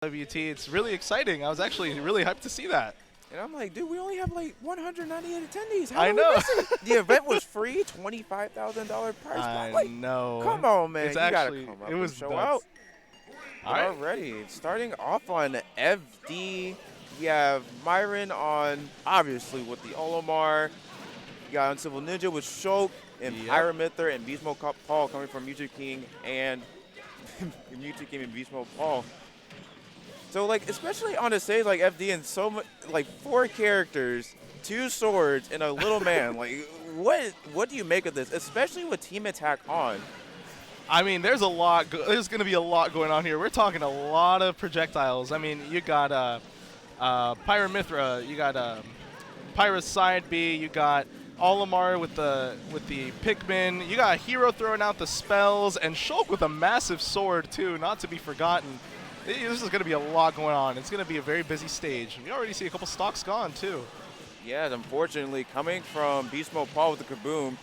WT. It's really exciting. I was actually really hyped to see that. And I'm like, dude, we only have like 198 attendees. How I did know. we miss it? The event was free, $25,000 price. I know. Come on, man. It's you actually, gotta come up it was and show nuts. out. All right. Already, starting off on FD, we have Myran on, obviously, with the Olimar. You got Uncivil Ninja with Shulk and Pyramithra and BeastModePaul coming from Mew2King and Mew2King and BeastModePaul. So, like, especially on a stage like FD and so much, like 4 characters, 2 swords, and a little man. Like, what do you make of this, especially with team attack on? I mean, there's a lot. There's going to be a lot going on here. We're talking a lot of projectiles. I mean, you got Pyramithra, you got Pyra's side B, you got Olimar with the Pikmin, you got Hero throwing out the spells, and Shulk with a massive sword too, not to be forgotten. This is going to be a lot going on. It's going to be a very busy stage. And you already see a couple stocks gone too. Yeah, unfortunately, coming from BeastModePaul with the Kaboom,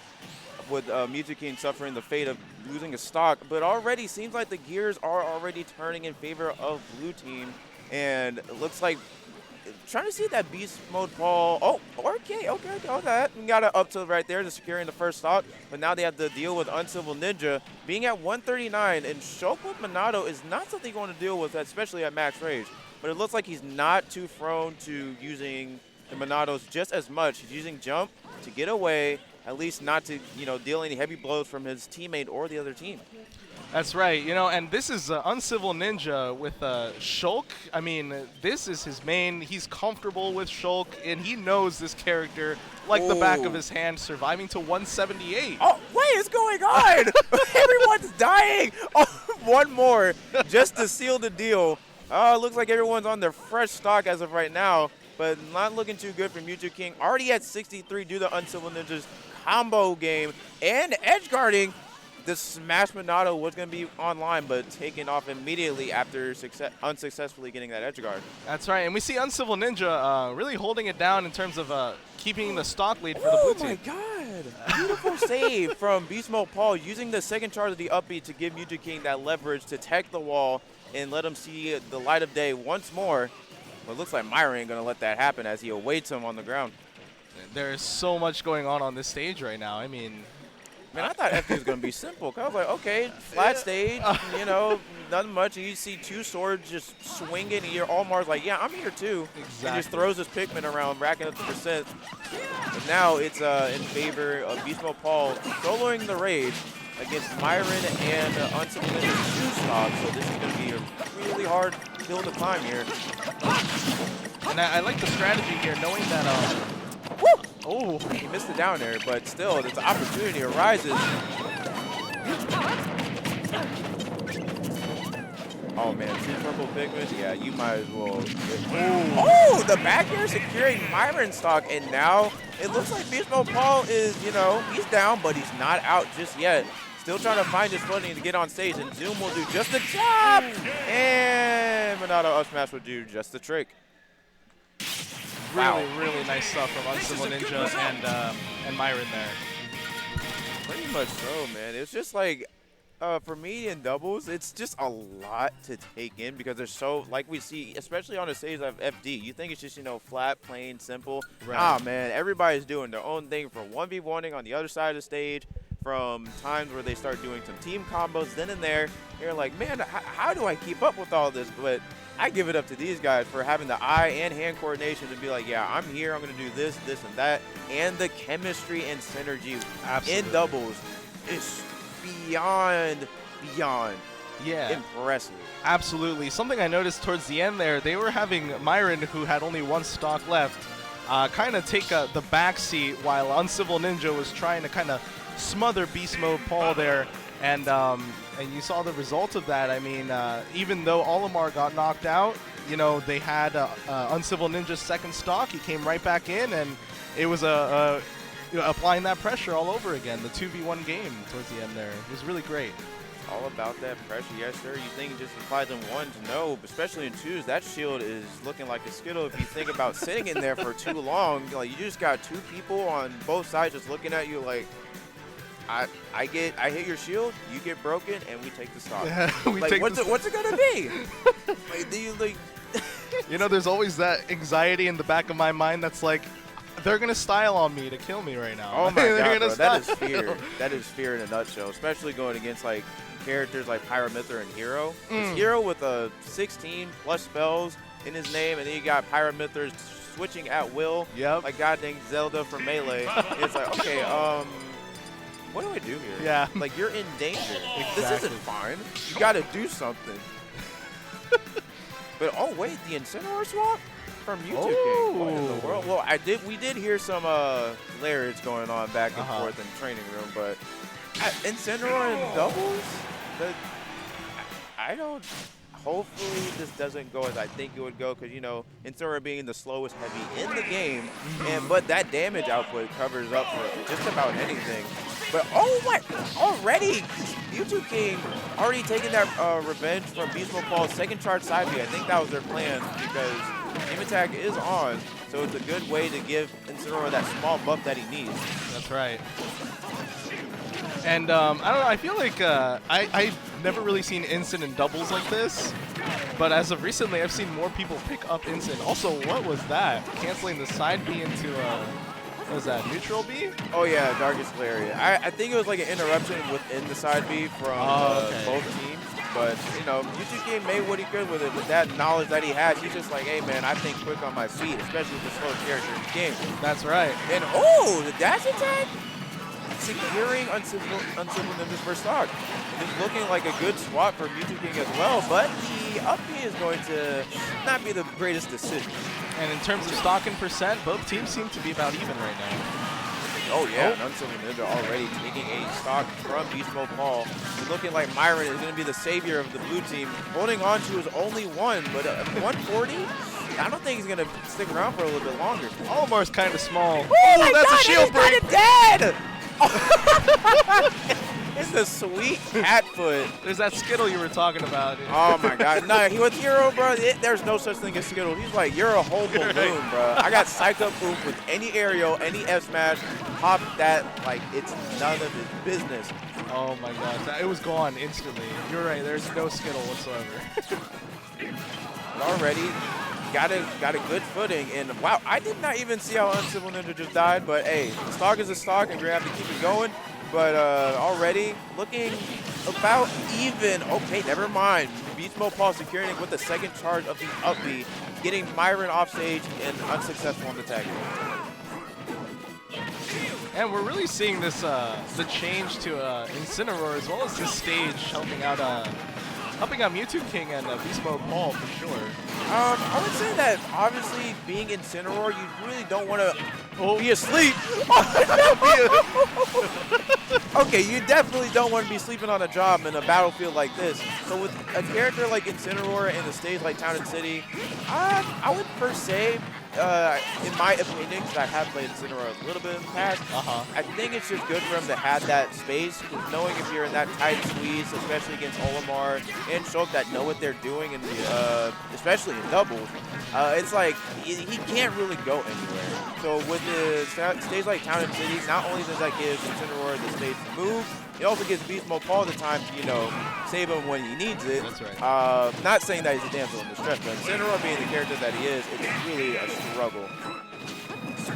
with Mew2King suffering the fate of losing a stock, but already seems like the gears are already turning in favor of blue team, and it looks like trying to see that BeastModePaul. Oh, okay. We got it up to right there to securing the first stock, but now they have to deal with Uncivil Ninja being at 139, and Shulk with Monado is not something you want to deal with, especially at max range. But it looks like he's not too prone to using the Monados just as much. He's using jump to get away, at least not to, deal any heavy blows from his teammate or the other team. That's right, and this is Uncivil Ninja with Shulk. I mean, this is his main. He's comfortable with Shulk, and he knows this character like the back of his hand, surviving to 178. Oh, what is going on? Everyone's dying. Oh, one more just to seal the deal. Looks like everyone's on their fresh stock as of right now, but not looking too good for Mew2King. Already at 63 due to Uncivil Ninja's combo game and edge guarding. The Smash Monado was going to be online, but taken off immediately after unsuccessfully getting that edge guard. That's right, and we see Uncivil Ninja really holding it down in terms of keeping the stock lead for the blue team. Oh my god! Beautiful save from BeastModePaul, using the second charge of the upbeat to give Mew2King that leverage to tech the wall and let him see the light of day once more. But it looks like Myran ain't going to let that happen as he awaits him on the ground. There's so much going on this stage right now. I mean, man, I thought FD was going to be simple. I was like, okay, flat stage, nothing much. And you see 2 swords just swinging, and Olimar's like, yeah, I'm here too. Exactly. And just throws his Pikmin around, racking up the percent. But now it's in favor of BeastModePaul soloing the raid against Myran and Uncivil Ninja's 2 stocks. So this is going to be a really hard hill to climb here. And I like the strategy here, knowing that oh, he missed it down there, but still, the opportunity arises. Oh man, 2 purple Pikmin, yeah, you might as well. Oh, the back air securing Myran stock, and now it looks like BeastModePaul is, he's down, but he's not out just yet. Still trying to find his footing to get on stage, and Zoom will do just the job, and Monado up smash will do just the trick. Really, really nice stuff from Uncivil Ninja and Myran there. Pretty much so, man. It's just like, for me in doubles, it's just a lot to take in because they're so, like we see, especially on the stage of FD, you think it's just, flat, plain, simple. Right. Man, everybody's doing their own thing from 1v1ing on the other side of the stage, from times where they start doing some team combos then and there. You're like, man, how do I keep up with all this? But I give it up to these guys for having the eye and hand coordination to be like, yeah, I'm here, I'm going to do this, this, and that. And the chemistry and synergy in doubles is beyond impressive. Absolutely. Something I noticed towards the end there, they were having Myran, who had only 1 stock left, kind of take the back seat while Uncivil Ninja was trying to kind of smother BeastModePaul there. And you saw the result of that. I mean, even though Olimar got knocked out, they had Uncivil Ninja's second stock. He came right back in, and it was applying that pressure all over again. The 2v1 game towards the end there. It was really great. All about that pressure, yes sir. You think it just applies in 1s? No, especially in 2s. That shield is looking like a Skittle. If you think about sitting in there for too long, like you just got 2 people on both sides just looking at you like, I hit your shield, you get broken, and we take the stock. Like, what's it gonna be? Like, do you like? You know, there's always that anxiety in the back of my mind that's like, they're gonna style on me to kill me right now. Oh my They're god, gonna bro, that is style. fear. That is fear in a nutshell, especially going against like characters like Pyramithra and Hero. It's Hero with a 16 plus spells in his name, and then you got Pyramithra switching at will. Yep. Like goddamn Zelda from Melee. It's like, okay, what do I do here? Yeah. Like, you're in danger. This Exactly. isn't fine. You gotta do something. But oh wait, the Incineroar swap from Mew2King. What in the world? Well, we did hear some lariats going on back and forth in the training room, but Incineroar in doubles? I don't. Hopefully this doesn't go as I think it would go, because you know Incineroar being the slowest heavy in the game, but that damage output covers up for just about anything. But oh what? Already Mew2King already taking that revenge from BeastModePaul's second charge side B. I think that was their plan, because Game Attack is on, so it's a good way to give Incineroar that small buff that he needs. That's right. And I don't know, I feel like I've never really seen Incin in doubles like this, but as of recently, I've seen more people pick up Incin. Also, what was that? Canceling the side B into, what was that, neutral B? Oh yeah, Darkest Lariat. I think it was like an interruption within the side B from both teams. But, you know, Mew2King made what he could with it. With that knowledge that he had, he's just like, hey, man, I think quick on my feet, especially with the slow character in the game. That's right. And, oh, the dash attack? Securing Uncivil Ninja's first stock. It's looking like a good swap for Mew2King as well, but the up B is going to not be the greatest decision. And in terms of stock and percent, both teams seem to be about even right now. Oh yeah, and Uncivil Ninja already taking a stock from BeastModePaul. It's looking like Myran is going to be the savior of the blue team, holding on to his only one, but 140? I don't think he's going to stick around for a little bit longer. Olimar's kind of small. Oh, that's a shield break! Dead! It's a sweet cat foot. There's that Skittle you were talking about. Oh my god. No, he was Hero, bro. There's no such thing as Skittle. He's like, you're a whole balloon, bro. I got Psych Up Oof with any aerial, any F smash, pop that like it's none of his business. Oh my god. It was gone instantly. You're right, there's no Skittle whatsoever. But already got a good footing, and wow, I did not even see how Uncivil Ninja just died, but hey, stock is a stock and we're gonna have to keep it going. But already looking about even. Okay, never mind. BeastModePaul securing it with the second charge of the up B, getting Myran off stage and unsuccessful on the tag. And we're really seeing this the change to Incineroar as well as this stage helping out Mew2King and BeastModePaul for sure. I would say that obviously being Incineroar, you really don't want to be asleep. Okay, you definitely don't want to be sleeping on a job in a battlefield like this. So with a character like Incineroar and a stage like Town and City, I would per se, in my opinion, because I have played Incineroar a little bit in the past, I think it's just good for him to have that space, because knowing if you're in that tight squeeze, especially against Olimar and Shulk that know what they're doing, in the, especially in doubles, it's like he can't really go anywhere. So with the stage like Town and City, not only does that give Incineroar the space to move, it also gives BeastModePaul the time to, you know, save him when he needs it. That's right. Not saying that he's a damsel in distress, but Incineroar being the character that he is, it's really a struggle.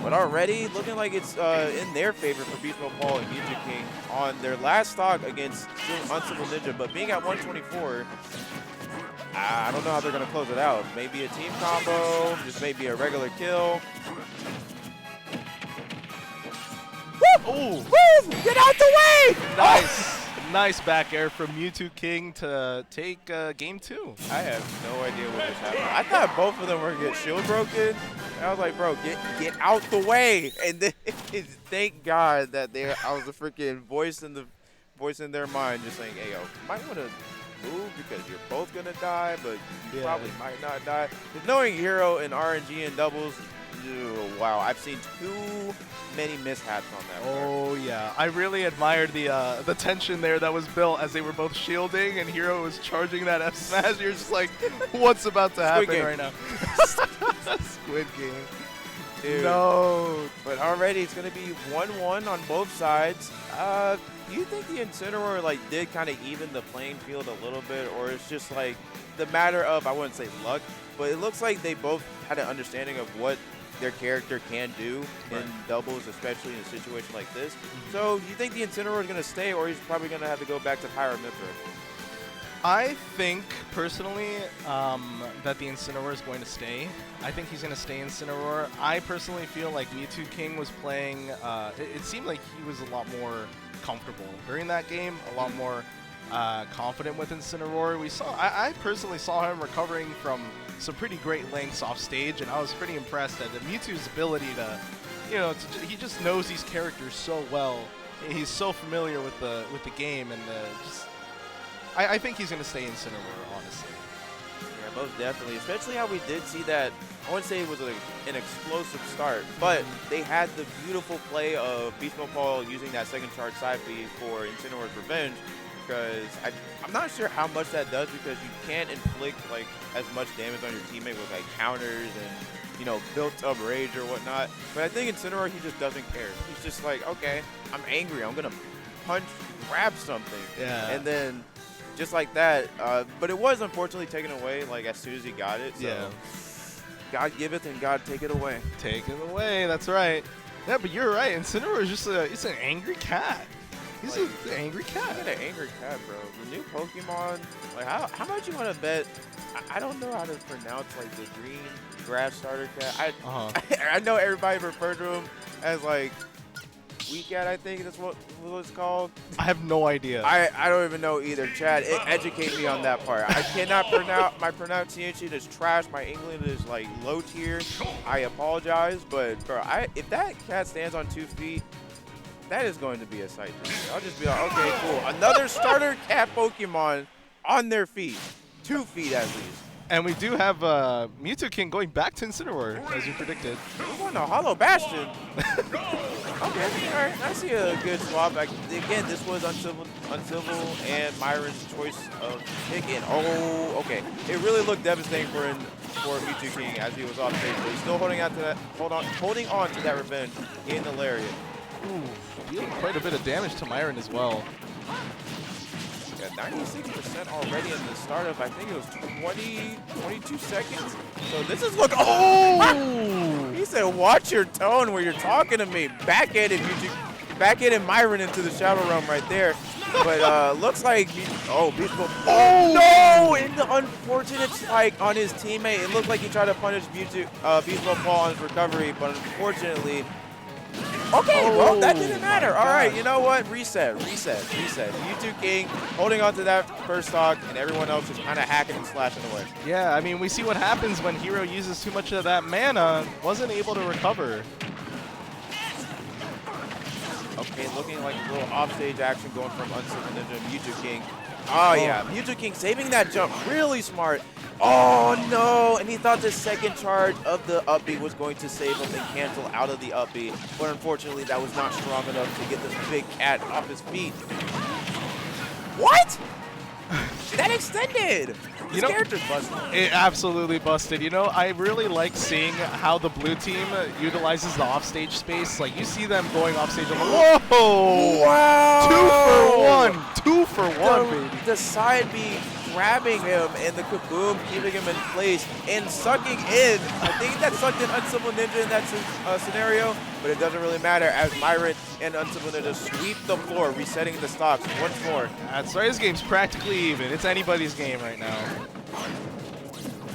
But already looking like it's in their favor for BeastModePaul and Mew2King on their last stock against Uncivil Ninja, but being at 124, I don't know how they're going to close it out. Maybe a team combo, just maybe a regular kill. Ooh! Woo! Get out the way! Nice. Nice back air from Mew2King to take game 2. I have no idea what just happened. I thought both of them were going to get shield broken. And I was like, bro, get out the way. And then thank God that I was the freaking voice in their mind just saying, hey, yo, you might want to move because you're both going to die, but you probably might not die. Because knowing Hero and RNG and doubles, wow, I've seen too many mishaps on that part. Oh yeah, I really admired the tension there that was built as they were both shielding and Hero was charging that F smash. You're just like, what's about to happen right now? Squid Game. Dude. No. But already it's going to be 1-1 on both sides. Do you think the Incineroar did kind of even the playing field a little bit, or it's just like the matter of, I wouldn't say luck, but it looks like they both had an understanding of what their character can do in doubles, especially in a situation like this. So you think the Incineroar is going to stay, or he's probably going to have to go back to Pyra Mythra? I think, personally, that the Incineroar is going to stay. I think he's going to stay Incineroar. I personally feel like Mew2King was playing, it seemed like he was a lot more comfortable during that game, a lot more confident with Incineroar. I personally saw him recovering from some pretty great lengths off stage, and I was pretty impressed at the Mewtwo's ability to, he just knows these characters so well. He's so familiar with the game, and I think he's going to stay Incineroar, honestly. Yeah, most definitely, especially how we did see that. I wouldn't say it was an explosive start, but they had the beautiful play of BeastModePaul using that second charge side B for Incineroar's revenge, because I'm not sure how much that does, because you can't inflict like as much damage on your teammate with like counters and built up rage or whatnot. But I think Incineroar, he just doesn't care. He's just like, okay, I'm angry, I'm gonna punch, grab something, and then just like that. But it was unfortunately taken away like as soon as he got it. So God giveth and God take it away. Take it away, that's right. Yeah, but you're right. Incineroar is just it's an angry cat. He's like, an angry cat. He's an angry cat, bro. The new Pokemon, like how much you want to bet? I don't know how to pronounce like the green grass starter cat. I know everybody referred to him as like Weak Cat, I think that's what it's called. I have no idea. I don't even know either. Chad, educate me on that part. I cannot pronounce, my pronunciation is trash. My English is like low tier. I apologize, but bro, if that cat stands on 2 feet, that is going to be a sight to see. I'll just be like, okay, cool. Another starter cat Pokemon on their feet. 2 feet at least. And we do have Mew2King going back to Incineroar, as you predicted. We're going to Hollow Bastion. Okay, all right. I see a good swap. Again, this was Uncivil and Myran's choice of picking. Oh, okay. It really looked devastating for Mew2King as he was off stage, but he's still holding on to that revenge in the lariat. Ooh, dealing quite a bit of damage to Myran as well. Yeah, 96% already in the startup. I think it was 22 seconds. So this is oh! He said, watch your tone when you're talking to me. Backhanded Myran into the Shadow Realm right there. But looks like, BeastModePaul. Oh no! In the unfortunate spike on his teammate. It looked like he tried to punish BeastModePaul on his recovery, but unfortunately, well, that didn't matter. All right, you know what? Reset. Mew2King holding on to that first stock, and everyone else just kind of hacking and slashing away. Yeah, I mean, we see what happens when Hero uses too much of that mana. Wasn't able to recover. Okay, looking like a little offstage action going from Uncivil Ninja Mew2King. Oh, yeah. Mew2King saving that jump. Really smart. Oh, no. And he thought the second charge of the up B was going to save him and cancel out of the up B. But unfortunately, that was not strong enough to get this big cat off his feet. What? That extended. This character's busted. It absolutely busted. I really like seeing how the blue team utilizes the offstage space. Like, you see them going offstage. Whoa! Wow! 2 for 1, baby. The side B grabbing him and the kaboom keeping him in place and sucking in. I think that sucked in Uncivil Ninja in that scenario, but it doesn't really matter as Myran and Uncivil Ninja sweep the floor, resetting the stocks once more. That's right. This game's practically even. It's anybody's game right now.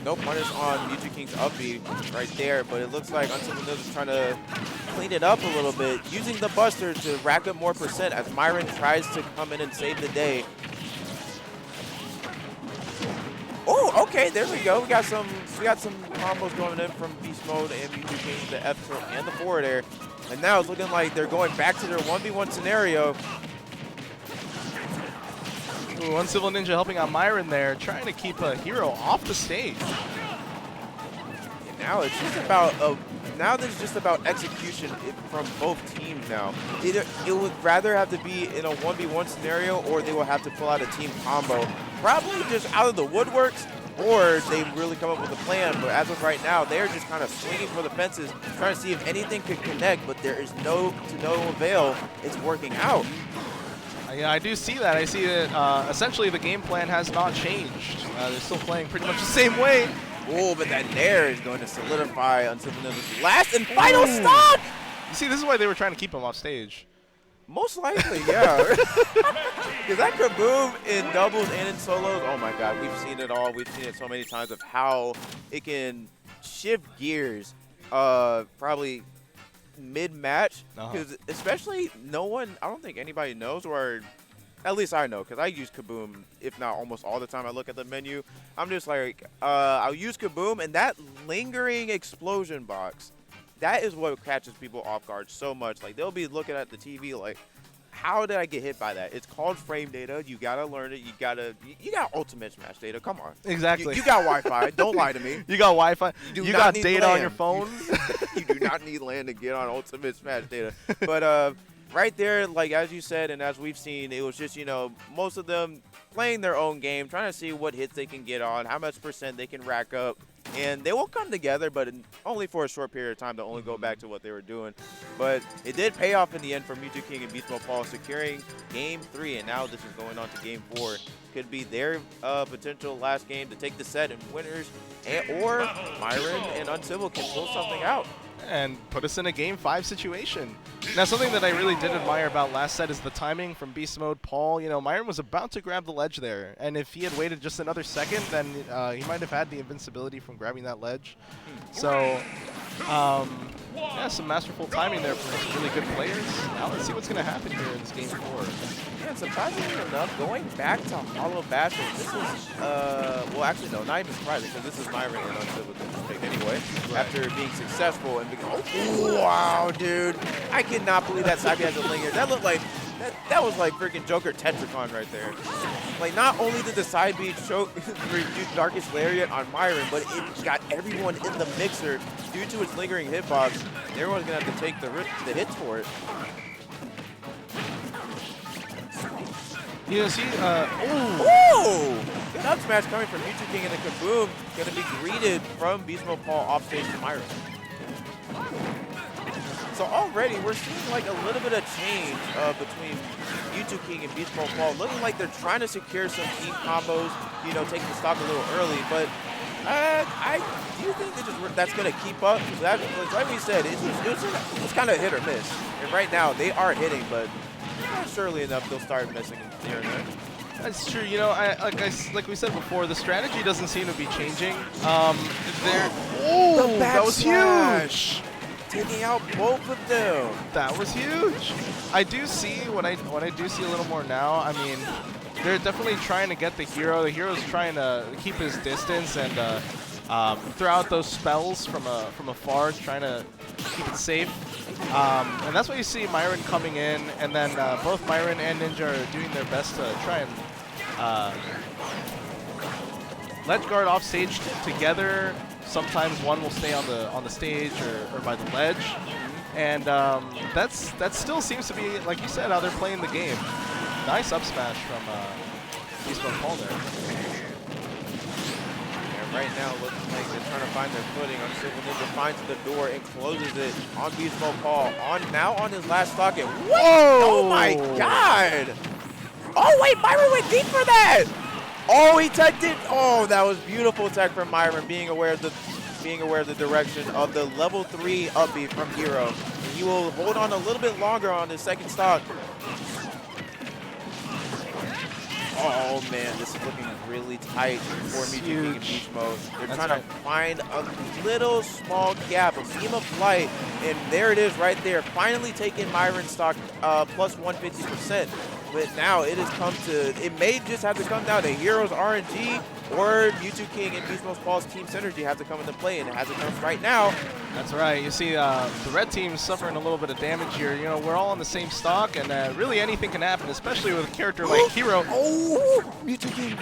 No punish on Mew2King's up B right there, but it looks like Uncivil Ninja's trying to clean it up a little bit, using the Buster to rack up more percent as Myran tries to come in and save the day. Oh, okay, there we go. We got some combos going in from Beast Mode and Mew2King, the F tilt and the forward air. And now it's looking like they're going back to their 1v1 scenario. Ooh, Uncivil Ninja helping out Myran there, trying to keep a Hero off the stage. And now it's just about there's just about execution from both teams now. Either it would rather have to be in a 1v1 scenario, or they will have to pull out a team combo. Probably just out of the woodworks, or they really come up with a plan. But as of right now, they're just kind of swinging for the fences, trying to see if anything could connect, but there is to no avail. It's working out. I Yeah, I do see that. I see that essentially the game plan has not changed. They're still playing pretty much the same way. Oh, but that nair is going to solidify Uncivil Ninja's last and final stock! You see, this is why they were trying to keep him off stage. Most likely, yeah. Because that kaboom in doubles and in solos, oh my god, we've seen it all. We've seen it so many times of how it can shift gears probably mid-match. Because especially I don't think anybody knows, or at least I know, because I use kaboom, if not almost all the time I look at the menu. I'm just like, I'll use kaboom, and that lingering explosion box, that is what catches people off guard so much. Like, they'll be looking at the TV like, how did I get hit by that? It's called frame data. You got to learn it. You got Ultimate Smash data. Come on. Exactly. You got Wi-Fi. Don't lie to me. You got Wi-Fi. You got data on your phone. You do not need LAN to get on Ultimate Smash data. But right there, like as you said and as we've seen, it was just, most of them playing their own game, trying to see what hits they can get on, how much % they can rack up. And they will come together, but only for a short period of time to only go back to what they were doing. But it did pay off in the end for Mew2King and BeastModePaul securing Game 3, and now this is going on to Game 4. Could be their potential last game to take the set and winners, or Myran and Uncivil can pull something out. And put us in a Game 5 situation. Now, something that I really did admire about last set is the timing from BeastModePaul. Myran was about to grab the ledge there, and if he had waited just another second, then he might have had the invincibility from grabbing that ledge. So, yeah, some masterful timing there from some really good players. Now let's see what's going to happen here in this Game 4. Yeah, surprisingly enough, going back to Hollow Bastion, this is, well, actually, no, not even surprising, because this is Myran and Uncivil that just picked anyway, after being successful and being, oh, wow, dude. I cannot believe that side B has a linger. That looked like, that was like freaking Joker Tetracon right there. Like, not only did the side B reduce Darkest Lariat on Myran, but it got everyone in the mixer due to its lingering hitbox. Everyone's going to have to take the hits for it. You see, ooh! Good up smash coming from Mew2King, and the kaboom going to be greeted from BeastModePaul off stage to Myran. So already we're seeing like a little bit of change between Mew2King and BeastModePaul, looking like they're trying to secure some team combos, taking the stock a little early. But I do think that's going to keep up. Like we said, it's kind of hit or miss. And right now they are hitting, but surely enough they'll start missing here and there. That's true. Like we said before, the strategy doesn't seem to be changing. That was huge. Taking out both of them. That was huge. I do see what I do see a little more now. I mean, they're definitely trying to get the hero. The hero's trying to keep his distance and throw out those spells from afar, trying to keep it safe. And that's why you see Myran coming in, and then both Myran and Ninja are doing their best to try and ledge guard off stage together. Sometimes one will stay on the stage or by the ledge, and that still seems to be, like you said, how they're playing the game. Nice up smash from BeastModePaul there. And right now, looks like they're trying to find their footing. Uncivil Ninja finds the door and closes it on BeastModePaul. Now on his last stock. Whoa! Oh my God! Oh wait, Myran went deep for that. Oh, he teched it. Oh, that was beautiful tech from Myran, being aware of the direction of the level 3 up B from Hero. And he will hold on a little bit longer on his second stock. Oh man, this is looking really tight for Mew2King and Beast Mode. They're trying to find a little small gap, a beam of light, and there it is right there. Finally taking Myran's stock plus 150%. But now it has come to, it may just have to come down to Hero's RNG or Mew2King and BeastModePaul's team synergy have to come into play, and it hasn't come right now. That's right. You see the red team's suffering a little bit of damage here. We're all on the same stock, and really anything can happen, especially with a character like Hero. Oh, Mew2King.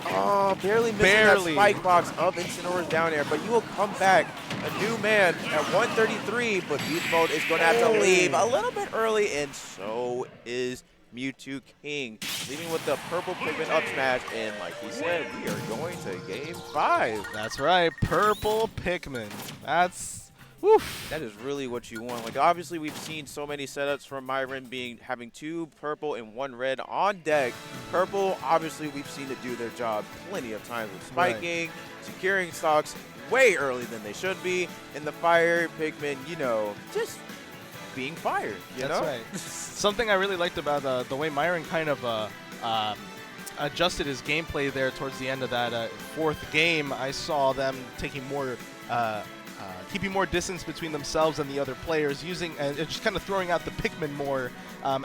Oh, barely missing that spike box of Incineroar's down air, but you will come back a new man at 133, but Beast Mode is going to have to leave a little bit early, and so is Mew2King, leaving with the purple pigment up smash, and like he said, we are going to Game 5. That's right, purple Pikmin. That's Oof. That is really what you want. Like, obviously, we've seen so many setups from Myran having 2 purple and 1 red on deck. Purple, obviously, we've seen it do their job plenty of times with spiking, securing stocks way early than they should be. And the fire Pikmin, you know, just being fired, you know? That's right. Something I really liked about the way Myran kind of adjusted his gameplay there towards the end of that 4th game, I saw them taking more keeping more distance between themselves and the other players, using and just kind of throwing out the Pikmin more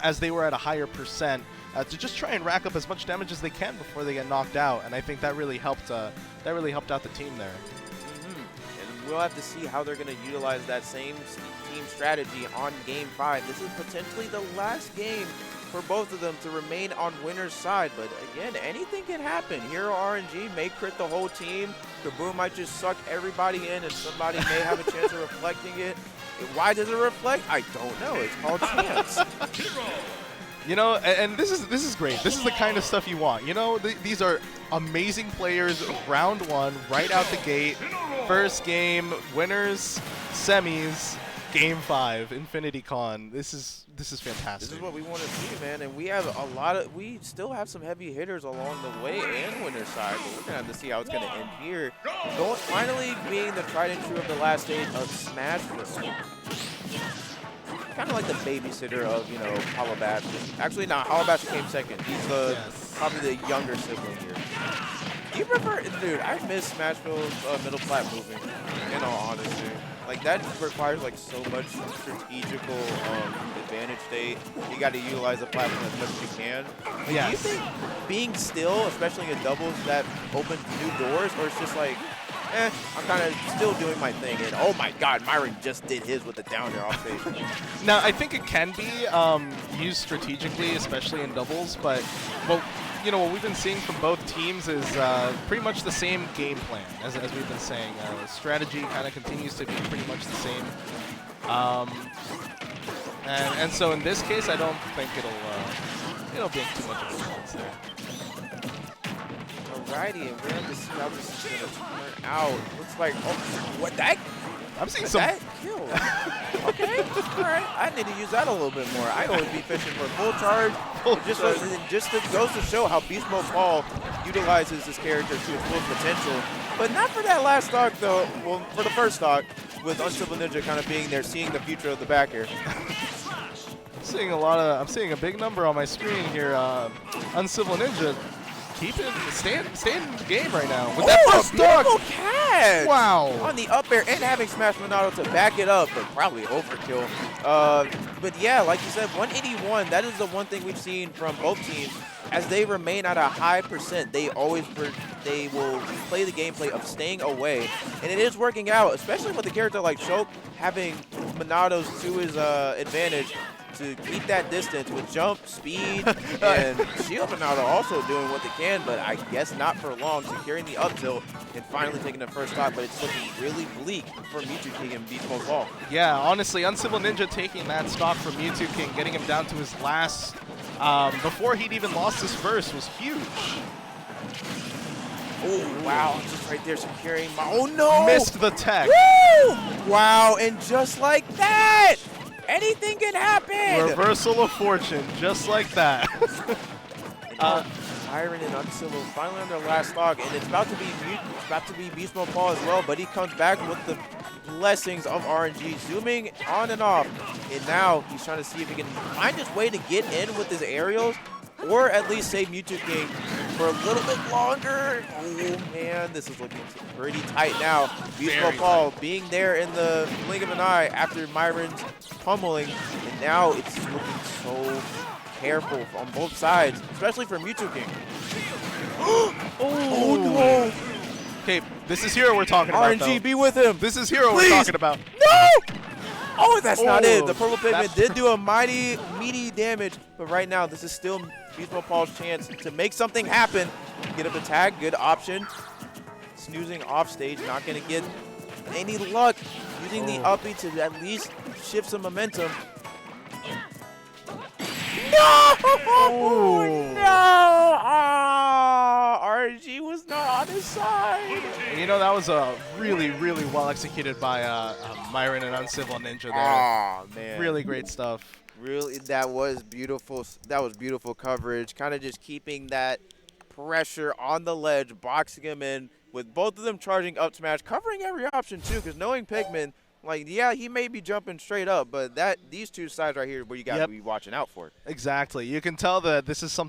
as they were at a higher percent to just try and rack up as much damage as they can before they get knocked out. And I think that really helped. That really helped out the team there. And we'll have to see how they're going to utilize that same team strategy on Game 5. This is potentially the last game for both of them to remain on winner's side. But again, anything can happen. Hero RNG may crit the whole team. Kaboom might just suck everybody in, and somebody may have a chance of reflecting it. Why does it reflect? I don't know. It's called chance. You know, and this is great. This is the kind of stuff you want. You know, these are amazing players. Round 1, right out the gate. First game, winners, semis, Game 5, InfinityCON. This is fantastic. This is what we want to see, man. And we have we still have some heavy hitters along the way and winner's side, but we're going to have to see how it's going to end here. Finally being the tried and true of the last stage of Smash Bros. Kind of like the babysitter of, you know, Calabash. Actually, no, Calabash came second. He's probably the younger sibling here. Do you prefer, dude, I miss Smash Bros. Middle plat moving, in all honesty. Like, that requires, like, so much strategical advantage state. You got to utilize the platform as much as you can. Like, do you think being still, especially in doubles, that opens new doors? Or it's just like, I'm kind of still doing my thing. And, oh, my God, Myran just did his with the down air off stage. Now, I think it can be used strategically, especially in doubles. But, well, you know, what we've been seeing from both teams is pretty much the same game plan, as we've been saying. Strategy kind of continues to be pretty much the same. And so in this case, I don't think it'll be too much of a difference there. Alrighty, and we're going to see how this is going to turn out. Looks like, oh, what that? I'm seeing some. That kill. Okay, all right. I need to use that a little bit more. I always be fishing for full charge. Just goes to show how BeastModePaul utilizes this character to its full potential. But not for that last stock, though. Well, for the first stock, with Uncivil Ninja kind of being there, seeing the future of the back here. I'm seeing a big number on my screen here. Uncivil Ninja. Staying in the game right now. With that first stock. Catch! Wow. On the up air and having Smash Monado to back it up, but probably overkill. But yeah, like you said, 181, that is the one thing we've seen from both teams. As they remain at a high percent, they will play the gameplay of staying away. And it is working out, especially with a character like Choke having Monados to his advantage to keep that distance with jump, speed, and Shield Monado also doing what they can, but I guess not for long, securing the up tilt and finally taking the first stock, but it's looking really bleak for Mew2King and BeastModePaul. Yeah, honestly, Uncivil Ninja taking that stock from Mew2King, getting him down to his last, before he'd even lost his first, was huge. Oh, wow, just right there securing my, oh no! Missed the tech. Woo! Wow, and just like that! Anything can happen! Reversal of fortune, just like that. Myran and Uncivil finally on their last stock, and it's about to be BeastModePaul as well, but he comes back with the blessings of RNG, zooming on and off. And now he's trying to see if he can find his way to get in with his aerials, or at least save Mew2King for a little bit longer. Oh man, this is looking pretty tight now. BeastModePaul being there in the blink of an eye after Myran's pummeling, and now it's looking so careful on both sides, especially for Mew2King. Oh no! Okay, this is hero we're talking about. RNG, be with him. This is hero Please. we're talking about. No! Oh, that's not it. The purple pigment did do a meaty damage, but right now this is still BeastModePaul's chance to make something happen. Get up the tag, good option. Snoozing off stage, not going to get any luck. Using the uppy to at least shift some momentum. No! Oh. No! RNG was not on his side. And you know, that was really, really well executed by Myran and Uncivil Ninja there. Oh, man. Really great stuff. Really, that was beautiful. That was beautiful coverage. Kind of just keeping that pressure on the ledge, boxing him in with both of them charging up smash, covering every option too. Because knowing Pikmin, like, yeah, he may be jumping straight up, but these two sides right here, where you got to be watching out for. Exactly. You can tell that this is something